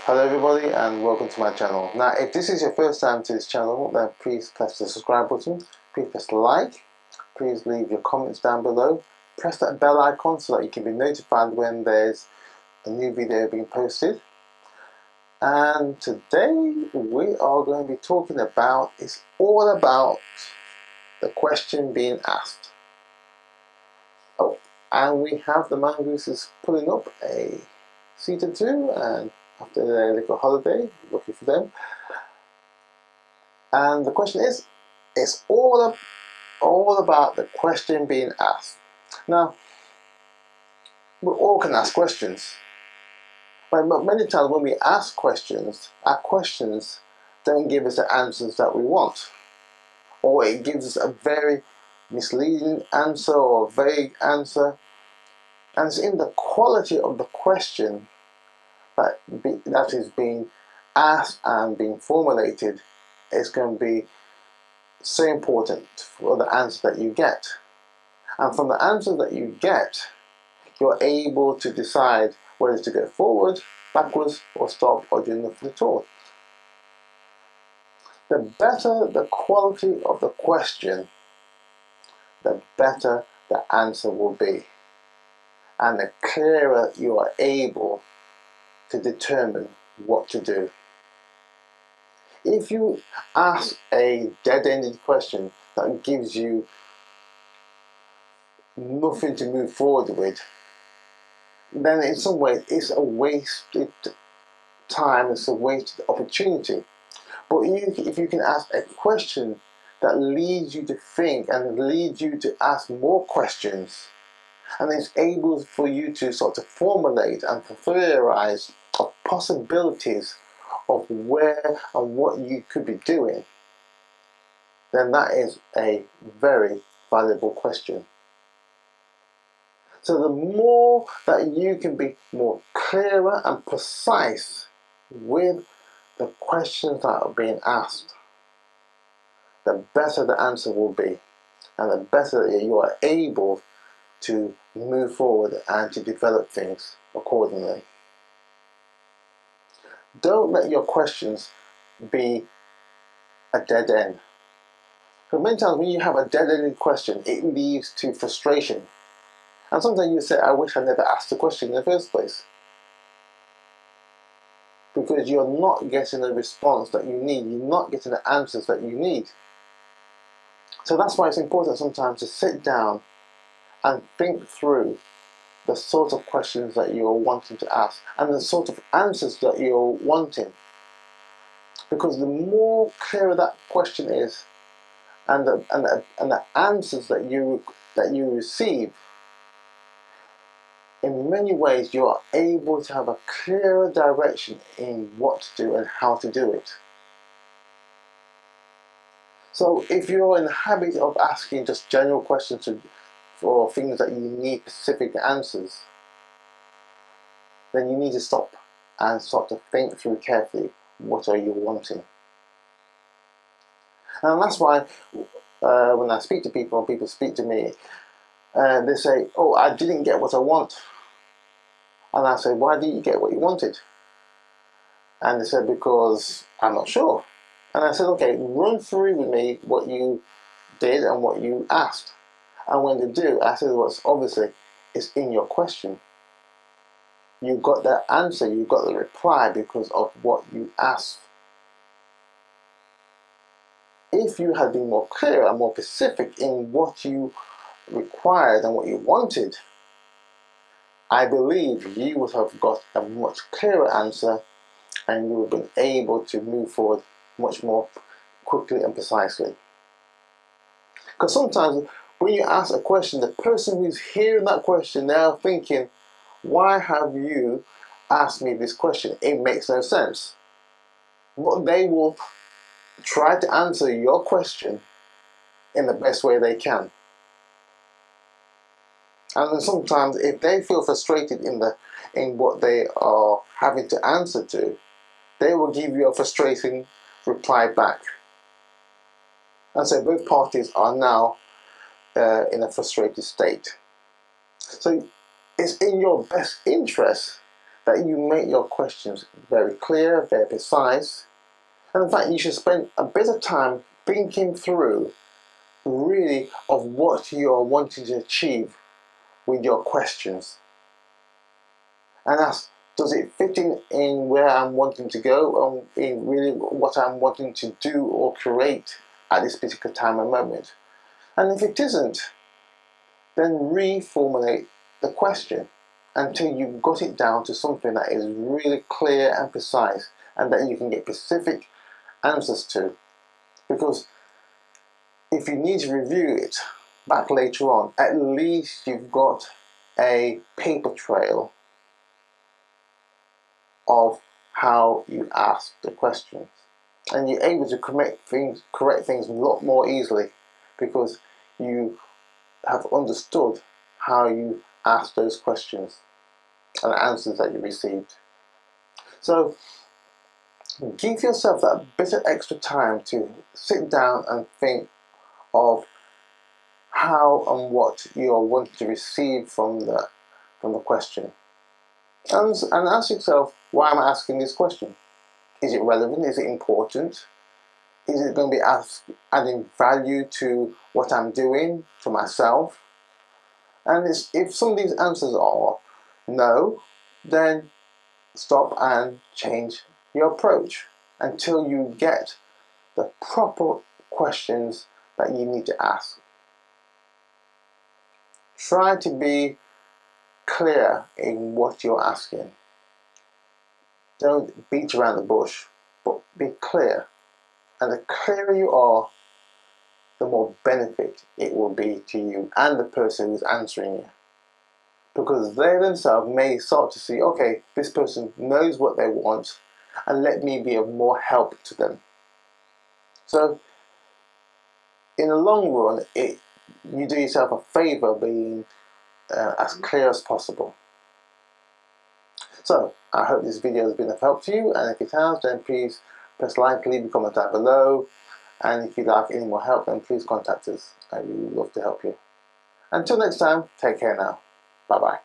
Hello everybody and welcome to my channel. Now if this is your first time to this channel, then please press the subscribe button, please press like, please leave your comments down below, press that bell icon so that you can be notified when there's a new video being posted. And today we are going to be talking about, it's all about the question being asked. Oh, and we have the mongooses pulling up a seat or two, and after their little holiday, lucky for them. And the question is, it's all about the question being asked. Now, we all can ask questions, but many times when we ask questions, our questions don't give us the answers that we want, or it gives us a very misleading answer or a vague answer. And it's in the quality of the question that is being asked and being formulated is going to be so important for the answer that you get. And from the answer that you get, you're able to decide whether to go forward, backwards, or stop, or do nothing at all. The better the quality of the question, the better the answer will be, and the clearer you are able to determine what to do. If you ask a dead-ended question that gives you nothing to move forward with, then in some ways it's a wasted time, it's a wasted opportunity. But if you can ask a question that leads you to think and leads you to ask more questions, and it's able for you to sort of formulate and theorize of possibilities of where and what you could be doing, then that is a very valuable question. So the more that you can be more clearer and precise with the questions that are being asked, the better the answer will be, and the better you are able to move forward and to develop things accordingly. Don't let your questions be a dead end. Because many times when you have a dead-ended question, it leads to frustration. And sometimes you say, I wish I never asked the question in the first place. Because you're not getting the response that you need. You're not getting the answers that you need. So that's why it's important sometimes to sit down and think through the sort of questions that you're wanting to ask and the sort of answers that you're wanting. Because the more clearer that question is, and the answers that you receive, in many ways you are able to have a clearer direction in what to do and how to do it. So if you're in the habit of asking just general questions for things that you need specific answers, then you need to stop and start to think through carefully, what are you wanting? And that's why when I speak to people, and people speak to me, they say, oh, I didn't get what I want. And I say, why didn't you get what you wanted? And they said, because I'm not sure. And I said, okay, run through with me what you did and what you asked. And when they do, I said, well, obviously, it's in your question. You got the answer, you got the reply because of what you asked. If you had been more clear and more specific in what you required and what you wanted, I believe you would have got a much clearer answer and you would have been able to move forward much more quickly and precisely. Because sometimes when you ask a question, the person who's hearing that question, they're thinking, why have you asked me this question? It makes no sense. But they will try to answer your question in the best way they can. And then sometimes if they feel frustrated in what they are having to answer to, they will give you a frustrating reply back. And so both parties are now in a frustrated state. So it's in your best interest that you make your questions very clear, very precise, and in fact you should spend a bit of time thinking through really of what you're wanting to achieve with your questions. And ask, does it fit in where I'm wanting to go, and in really what I'm wanting to do or create at this particular time and moment? And if it isn't, then reformulate the question until you've got it down to something that is really clear and precise and that you can get specific answers to. Because if you need to review it back later on, at least you've got a paper trail of how you asked the questions, and you're able to correct things a lot more easily because you have understood how you asked those questions and the answers that you received. So give yourself that bit of extra time to sit down and think of how and what you are wanting to receive from the question, and ask yourself, why am I asking this question? Is it relevant? Is it important? Is it going to be adding value to what I'm doing for myself? And if some of these answers are no, then stop and change your approach until you get the proper questions that you need to ask. Try to be clear in what you're asking. Don't beat around the bush, but be clear. And the clearer you are, the more benefit it will be to you and the person who's answering you. Because they themselves may start to see, okay, this person knows what they want, and let me be of more help to them. So in the long run, you do yourself a favor being as clear as possible. So I hope this video has been of help to you, and if it has, then please press like, leave a comment down below, and if you'd like any more help, then please contact us. I really love to help you. Until next time, take care now. Bye bye.